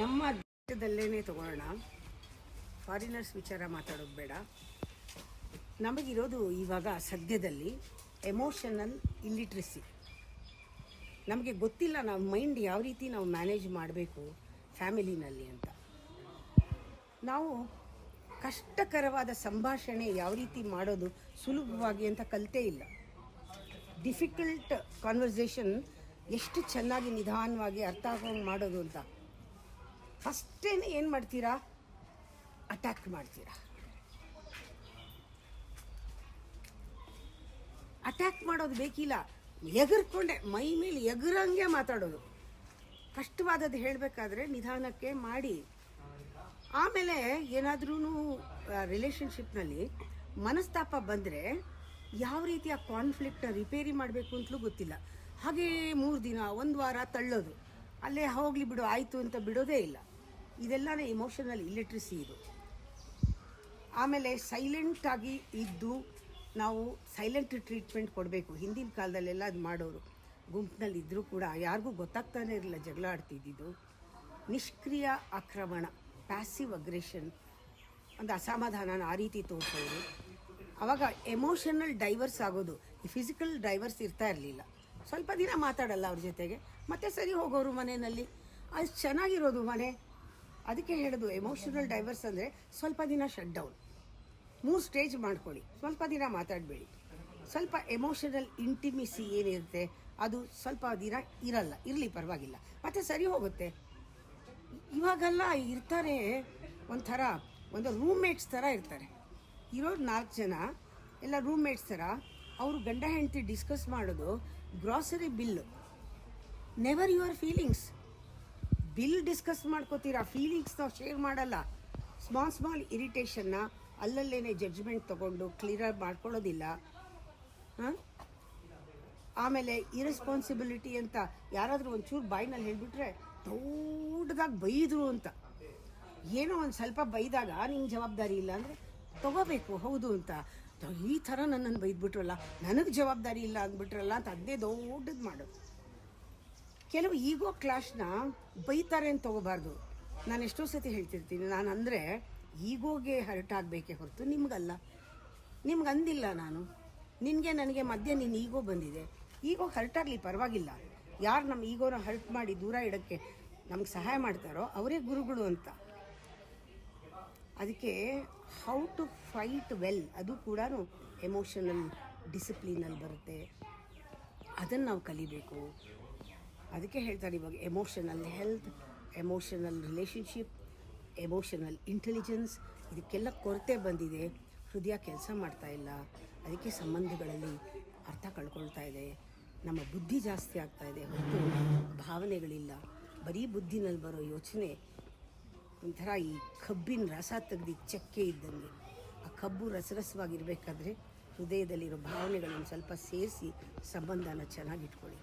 ನಮ್ಮ ದೇಶದಲ್ಲೇ ತಗೊಳ್ಳೋಣ, ಫಾರಿನರ್ಸ್ ವಿಚಾರ ಮಾತಾಡೋದು ಬೇಡ. ನಮಗಿರೋದು ಇವಾಗ ಸದ್ಯದಲ್ಲಿ ಎಮೋಷನಲ್ ಇಲ್ಲಿಟ್ರಸಿ. ನಮಗೆ ಗೊತ್ತಿಲ್ಲ ನಾವು ಮೈಂಡ್ ಯಾವ ರೀತಿ ನಾವು ಮ್ಯಾನೇಜ್ ಮಾಡಬೇಕು ಫ್ಯಾಮಿಲಿನಲ್ಲಿ ಅಂತ. ನಾವು ಕಷ್ಟಕರವಾದ ಸಂಭಾಷಣೆ ಯಾವ ರೀತಿ ಮಾಡೋದು ಸುಲಭವಾಗಿ ಅಂತ ಕಲಿತೇ ಇಲ್ಲ. ಡಿಫಿಕಲ್ಟ್ ಕಾನ್ವರ್ಸೇಷನ್ ಎಷ್ಟು ಚೆನ್ನಾಗಿ ನಿಧಾನವಾಗಿ ಅರ್ಥ ಆಗೋಂಗೆ ಮಾಡೋದು ಅಂತ ಫಸ್ಟೇನೆ ಏನು ಮಾಡ್ತೀರಾ, ಅಟ್ಯಾಕ್ ಮಾಡ್ತೀರಾ. ಅಟ್ಯಾಕ್ ಮಾಡೋದು ಬೇಕಿಲ್ಲ, ಎಗರ್ಕೊಂಡೆ ಮೈ ಮೇಲೆ ಎಗರಂಗೆ ಮಾತಾಡೋದು. ಕಷ್ಟವಾದದ್ದು ಹೇಳಬೇಕಾದ್ರೆ ನಿಧಾನಕ್ಕೆ ಮಾಡಿ. ಆಮೇಲೆ ಏನಾದ್ರೂ ರಿಲೇಷನ್ಶಿಪ್ನಲ್ಲಿ ಮನಸ್ತಾಪ ಬಂದರೆ ಯಾವ ರೀತಿಯ ಕಾನ್ಫ್ಲಿಕ್ಟ್ನ ರಿಪೇರಿ ಮಾಡಬೇಕು ಅಂತಲೂ ಗೊತ್ತಿಲ್ಲ. ಹಾಗೇ 3 ದಿನ 1 ವಾರ ತಳ್ಳೋದು, ಅಲ್ಲೇ ಹೋಗಲಿ ಬಿಡು ಆಯಿತು ಅಂತ ಬಿಡೋದೇ ಇಲ್ಲ. ಇದೆಲ್ಲನೇ ಇಮೋಷನಲ್ ಇಲ್ಲಿಟ್ರಸಿ ಇದು. ಆಮೇಲೆ ಸೈಲೆಂಟಾಗಿ ಇದ್ದು ನಾವು ಸೈಲೆಂಟ್ ಟ್ರೀಟ್ಮೆಂಟ್ ಕೊಡಬೇಕು. ಹಿಂದಿನ ಕಾಲದಲ್ಲೆಲ್ಲ ಅದು ಮಾಡೋರು. ಗುಂಪಿನಲ್ಲಿ ಇದ್ದರೂ ಕೂಡ ಯಾರಿಗೂ ಗೊತ್ತಾಗ್ತಾನೆ ಇರಲಿಲ್ಲ ಜಗಳ ಆಡ್ತಿದ್ದಿದ್ದು. ನಿಷ್ಕ್ರಿಯ ಆಕ್ರಮಣ, ಪ್ಯಾಸಿವ್ ಅಗ್ರೆಷನ್, ಒಂದು ಅಸಮಾಧಾನ ಆ ರೀತಿ ತೋರಿಸೋರು. ಆವಾಗ ಎಮೋಷನಲ್ ಡೈವರ್ಸ್ ಆಗೋದು. ಈ ಫಿಸಿಕಲ್ ಡೈವರ್ಸ್ ಇರ್ತಾ ಇರಲಿಲ್ಲ. ಸ್ವಲ್ಪ ದಿನ ಮಾತಾಡಲ್ಲ ಅವ್ರ ಜೊತೆಗೆ, ಮತ್ತೆ ಸರಿ ಹೋಗೋರು ಮನೆಯಲ್ಲಿ. ಅದು ಚೆನ್ನಾಗಿರೋದು ಮನೆ. ಅದಕ್ಕೆ ಹೇಳೋದು ಎಮೋಷನಲ್ ಡೈವರ್ಸ್ ಅಂದರೆ ಸ್ವಲ್ಪ ದಿನ ಶಟ್ ಡೌನ್. 3 ಸ್ಟೇಜ್ ಮಾಡ್ಕೊಳ್ಳಿ. ಸ್ವಲ್ಪ ದಿನ ಮಾತಾಡಬೇಡಿ. ಸ್ವಲ್ಪ ಎಮೋಷನಲ್ ಇಂಟಿಮಿಸಿ ಏನಿರುತ್ತೆ ಅದು ಸ್ವಲ್ಪ ದಿನ ಇರಲಿ ಪರವಾಗಿಲ್ಲ, ಮತ್ತೆ ಸರಿ ಹೋಗುತ್ತೆ. ಇವಾಗೆಲ್ಲ ಇರ್ತಾರೆ ಒಂಥರ ಒಂದು ರೂಮ್ಮೇಟ್ಸ್ ಥರ ಇರ್ತಾರೆ. ಇರೋರು 4 ಜನ ಎಲ್ಲ ರೂಮ್ಮೇಟ್ಸ್ ಥರ. ಅವರು ಗಂಡ ಹೆಂಡತಿ ಡಿಸ್ಕಸ್ ಮಾಡೋದು grocery bill. Never your feelings. Bill discuss ಮಾಡ್ಕೋತೀರಾ, ಫೀಲಿಂಗ್ಸ್ನ ಶೇರ್ ಮಾಡಲ್ಲ. ಸ್ಮಾಲ್ ಇರಿಟೇಷನ್ನ ಅಲ್ಲಲ್ಲೇ ಜಡ್ಜ್ಮೆಂಟ್ ತೊಗೊಂಡು ಕ್ಲಿಯರ್ ಮಾಡ್ಕೊಳ್ಳೋದಿಲ್ಲ. ಆಮೇಲೆ ಇರೆಸ್ಪಾನ್ಸಿಬಿಲಿಟಿ ಅಂತ ಯಾರಾದರೂ ಒಂಚೂರು ಬಾಯಿನಲ್ಲಿ ಹೇಳಿಬಿಟ್ರೆ ದೊಡ್ಡದಾಗಿ ಬೈದರು ಅಂತ. ಏನೋ ಒಂದು ಸ್ವಲ್ಪ ಬೈದಾಗ ನಿಂಗೆ ಜವಾಬ್ದಾರಿ ಇಲ್ಲ ಅಂದರೆ ತಗೋಬೇಕು, ಹೌದು ಅಂತ. ಈ ಥರ ನನ್ನನ್ನು ಬೈದ್ಬಿಟ್ರಲ್ಲ, ನನಗೆ ಜವಾಬ್ದಾರಿ ಇಲ್ಲ ಅಂದ್ಬಿಟ್ರಲ್ಲ ಅಂತ ಅದನ್ನೇ ದೊಡ್ಡದು ಮಾಡೋದು. ಕೆಲವು ಈಗೋ ಕ್ಲಾಶ್ನ ಬೈತಾರೆ ಅಂತ ತೊಗೋಬಾರ್ದು. ನಾನು ಎಷ್ಟೋ ಸತಿ ಹೇಳ್ತಿರ್ತೀನಿ, ನಾನು ಅಂದರೆ ಈಗೋಗೆ ಹರ್ಟ್ ಆಗಬೇಕೇ ಹೊರತು ನಿಮಗಲ್ಲ. ನಿಮ್ಗೆ ಅಂದಿಲ್ಲ ನಾನು, ನಿನಗೆ ನನಗೆ ಮಧ್ಯೆ ನಿನ್ನ ಈಗೋ ಬಂದಿದೆ. ಈಗೋ ಹರ್ಟ್ ಆಗಲಿ ಪರವಾಗಿಲ್ಲ. ಯಾರು ನಮ್ಮ ಈಗೋನ ಹರ್ಟ್ ಮಾಡಿ ದೂರ ಇಡೋಕ್ಕೆ ನಮ್ಗೆ ಸಹಾಯ ಮಾಡ್ತಾರೋ ಅವರೇ ಗುರುಗಳು ಅಂತ. ಅದಕ್ಕೆ ಹೌ ಟು ಫೈಟ್ ವೆಲ್ ಅದು ಕೂಡ ಎಮೋಷನಲ್ ಡಿಸಿಪ್ಲಿನಲ್ಲಿ ಬರುತ್ತೆ. ಅದನ್ನು ನಾವು ಕಲಿಬೇಕು. ಅದಕ್ಕೆ ಹೇಳ್ತಾರೆ ಇವಾಗ emotional health, emotional relationship, emotional intelligence, ಇದಕ್ಕೆಲ್ಲ ಕೊರತೆ ಬಂದಿದೆ. ಹೃದಯ ಕೆಲಸ ಮಾಡ್ತಾ ಇಲ್ಲ. ಅದಕ್ಕೆ ಸಂಬಂಧಗಳಲ್ಲಿ ಅರ್ಥ ಕಳ್ಕೊಳ್ತಾ ಇದೆ. ನಮ್ಮ ಬುದ್ಧಿ ಜಾಸ್ತಿ ಆಗ್ತಾ ಇದೆ ಹೊರತು ಭಾವನೆಗಳಿಲ್ಲ. ಬರೀ ಬುದ್ಧಿನಲ್ಲಿ ಬರೋ ಯೋಚನೆ ಒಂಥರ ಈ ಕಬ್ಬಿನ ರಸ ತೆಗೆದು ಚಕ್ಕೆ ಇದ್ದಂಗೆ. ಆ ಕಬ್ಬು ರಸರಸವಾಗಿರಬೇಕಾದ್ರೆ ಹೃದಯದಲ್ಲಿರೋ ಭಾವನೆಗಳನ್ನು ಸ್ವಲ್ಪ ಸೇರಿಸಿ ಸಂಬಂಧನ ಚೆನ್ನಾಗಿಟ್ಕೊಳ್ಳಿ.